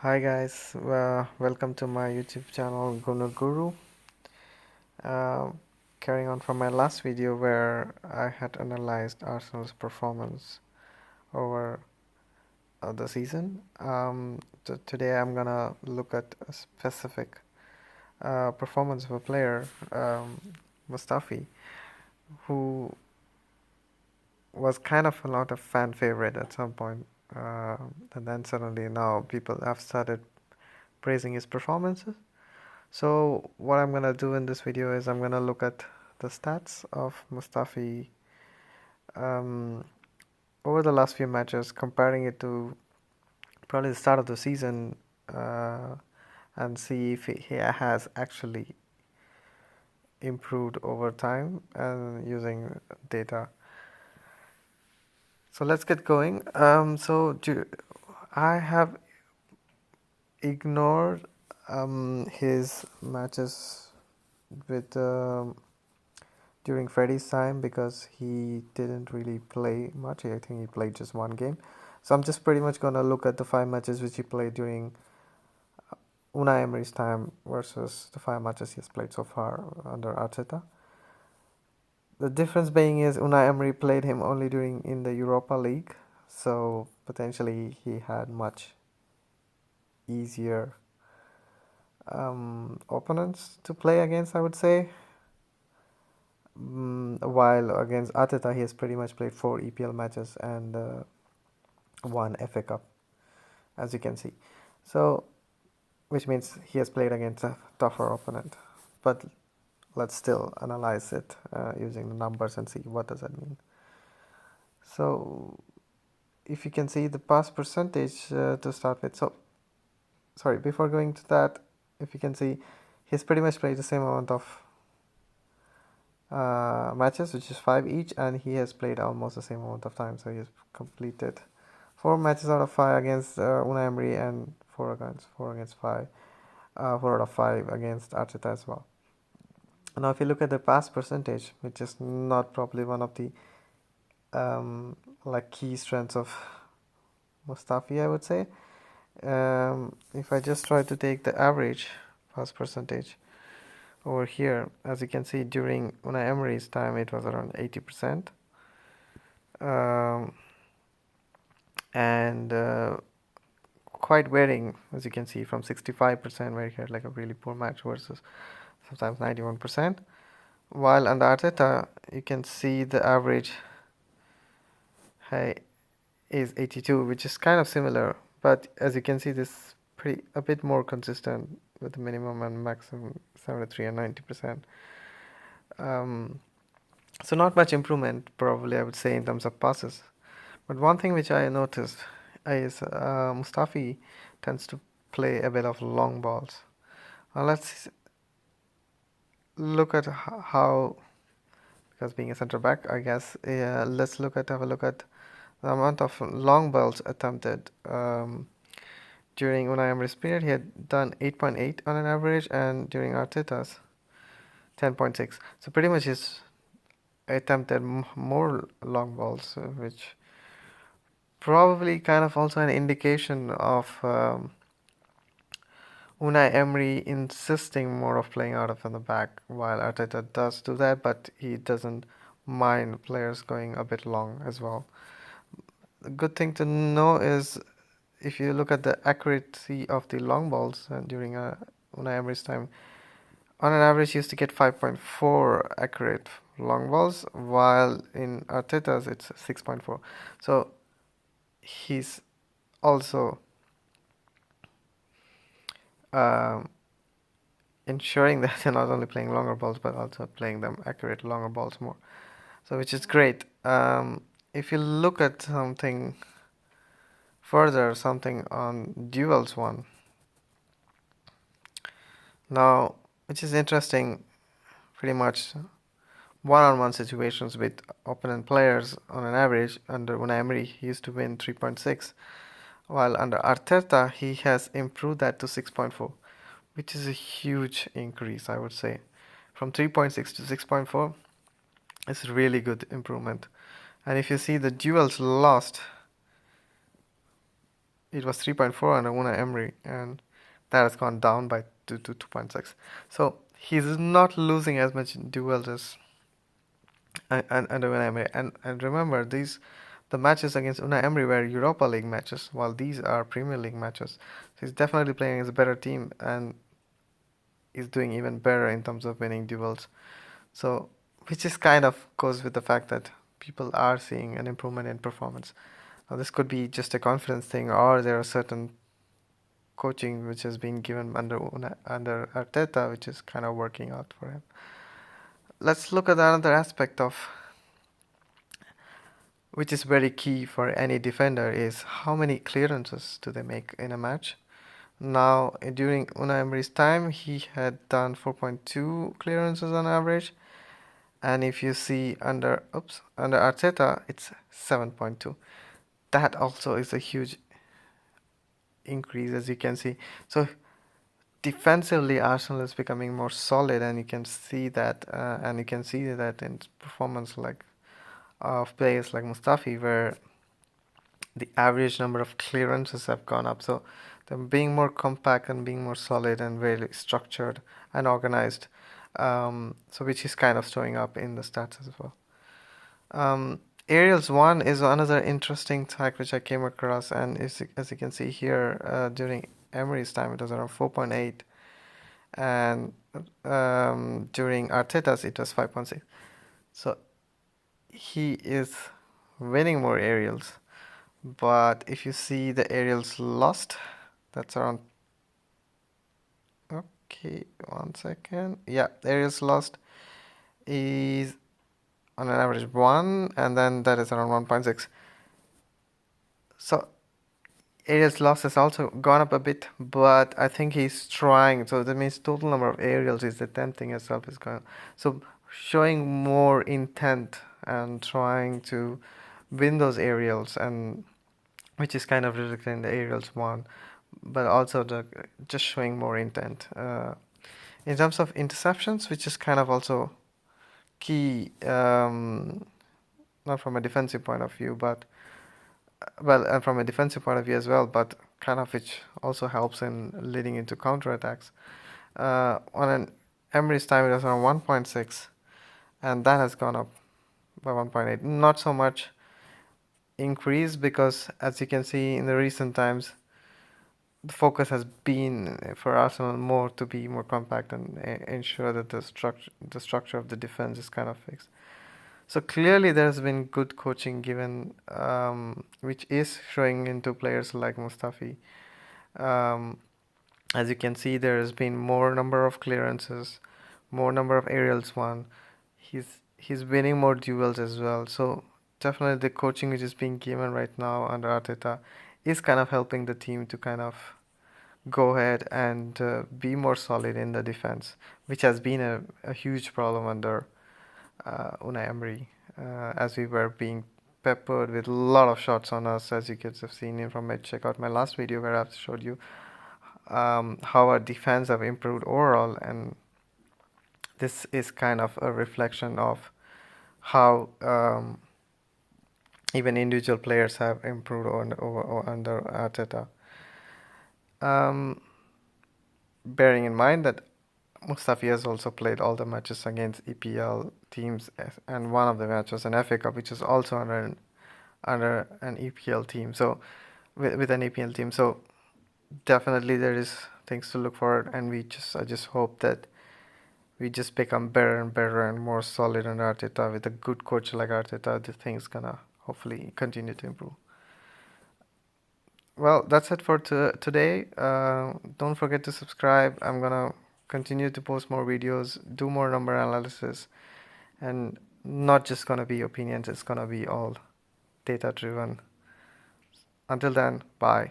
Hi guys, welcome to my YouTube channel Guru. Uh, Carrying on from my last video where I had analyzed Arsenal's performance over the season. Today I'm gonna look at a specific performance of a player, Mustafi, who was kind of a lot of fan favorite at some point, and then suddenly now people have started praising his performances. So what I'm gonna do in this video is I'm gonna look at the stats of Mustafi um, over the last few matches, comparing it to probably the start of the season, uh, and see if he has actually improved over time and using data. So let's get going. I have ignored his matches with during Freddie's time because he didn't really play much. I think he played just one game. So I'm just pretty much gonna look at the 5 matches which he played during Unai Emery's time versus the 5 matches he has played so far under Arteta. The difference being is Unai Emery played him only during in the Europa League, so potentially he had much easier opponents to play against, I would say. While against Arteta, he has pretty much played 4 EPL matches and 1 FA Cup, as you can see. So, which means he has played against a tougher opponent. But let's still analyze it using the numbers and see what does that mean. So, if you can see the pass percentage to start with. So, sorry, before going to that, if you can see, he's pretty much played the same amount of matches, which is 5 each, and he has played almost the same amount of time. So he has completed 4 matches out of 5 against Unai Emery and 4 against 5, 4 out of 5 against Arteta as well. Now, if you look at the pass percentage, which is not probably one of the key strengths of Mustafi, I would say. If I just try to take the average pass percentage over here, as you can see, during Unai Emery's time, it was around 80%. And quite varying, as you can see, from 65% where he had like a really poor match versus sometimes 91%. While under Arteta, you can see the average high is 82, which is kind of similar, but as you can see, this is pretty a bit more consistent with the minimum and maximum 73 and 90%. So not much improvement, probably I would say, in terms of passes. But one thing which I noticed is Mustafi tends to play a bit of long balls. Now let's look at how, because being a centre back, I guess, let's have a look at the amount of long balls attempted. During Unai Emery's period, he had done 8.8 on an average, and during Arteta's, 10.6. So pretty much he's attempted more long balls, which probably kind of also an indication of Unai Emery insisting more of playing out of in the back, while Arteta does do that, but he doesn't mind players going a bit long as well. The good thing to know is if you look at the accuracy of the long balls during Unai Emery's time, on an average, he used to get 5.4 accurate long balls, while in Arteta's it's 6.4. So he's also um, ensuring that they're not only playing longer balls but also playing them accurate longer balls more. So which is great. If you look at something further, something on duels one. Now, which is interesting, pretty much one-on-one situations with opponent players on an average under Unai Emery he used to win 3.6, while under Arteta he has improved that to 6.4, which is a huge increase, I would say. From 3.6 to 6.4 is a really good improvement. And if you see the duels lost, it was 3.4 under Una Emery, and that has gone down by 2 to 2.6. So he's not losing as much duels as under Una Emery. And remember, these the matches against Una Emery were Europa League matches, while these are Premier League matches. So he's definitely playing as a better team, and is doing even better in terms of winning duels. So, which is kind of goes with the fact that people are seeing an improvement in performance. Now, this could be just a confidence thing, or there are certain coaching which has been given under Arteta, which is kind of working out for him. Let's look at another aspect of which is very key for any defender is how many clearances do they make in a match. Now, during Unai Emery's time, he had done 4.2 clearances on average, and if you see under Arteta, it's 7.2. That also is a huge increase, as you can see. So defensively, Arsenal is becoming more solid, and you can see that, in performance like of players like Mustafi, where the average number of clearances have gone up. So they're being more compact and being more solid and very structured and organized. So which is kind of showing up in the stats as well. Aerials 1 is another interesting tag which I came across, and as you can see here, during Emery's time it was around 4.8, and during Arteta's it was 5.6. So he is winning more aerials, but if you see the aerials lost, that's around. Okay, 1 second. Yeah, aerials lost is on an average 1, and then that is around 1.6. So aerials loss has also gone up a bit, but I think he's trying. So that means total number of aerials is attempting itself is going. So showing more intent and trying to win those aerials, and which is kind of reflected in the aerials 1, but also just showing more intent. In terms of interceptions, which is kind of also key, not from a defensive point of view, but and from a defensive point of view as well, but kind of which also helps in leading into counterattacks. On an Emery's time, it was around 1.6, and that has gone up by 1.8. Not so much increase because, as you can see in the recent times, the focus has been for Arsenal more to be more compact and ensure that the structure of the defense is kind of fixed. So clearly, there has been good coaching given, which is showing into players like Mustafi. Um, as you can see, there has been more number of clearances, more number of aerials won. He's winning more duels as well. So definitely, the coaching which is being given right now under Arteta is kind of helping the team to kind of go ahead and be more solid in the defense, which has been a huge problem under Unai Emery, as we were being peppered with a lot of shots on us, as you kids have seen in from it. Check out my last video where I've showed you how our defense have improved overall, and this is kind of a reflection of how even individual players have improved under Arteta. Bearing in mind that Mustafi has also played all the matches against EPL teams, and one of the matches an FA Cup, which is also under an EPL team. So with an EPL team, so definitely there is things to look forward, and I just hope that we just become better and better and more solid under Arteta. With a good coach like Arteta, the things gonna hopefully continue to improve. Well, that's it for today. Don't forget to subscribe. I'm gonna continue to post more videos, do more number analysis, and not just gonna be opinions. It's gonna be all data driven. Until then, bye.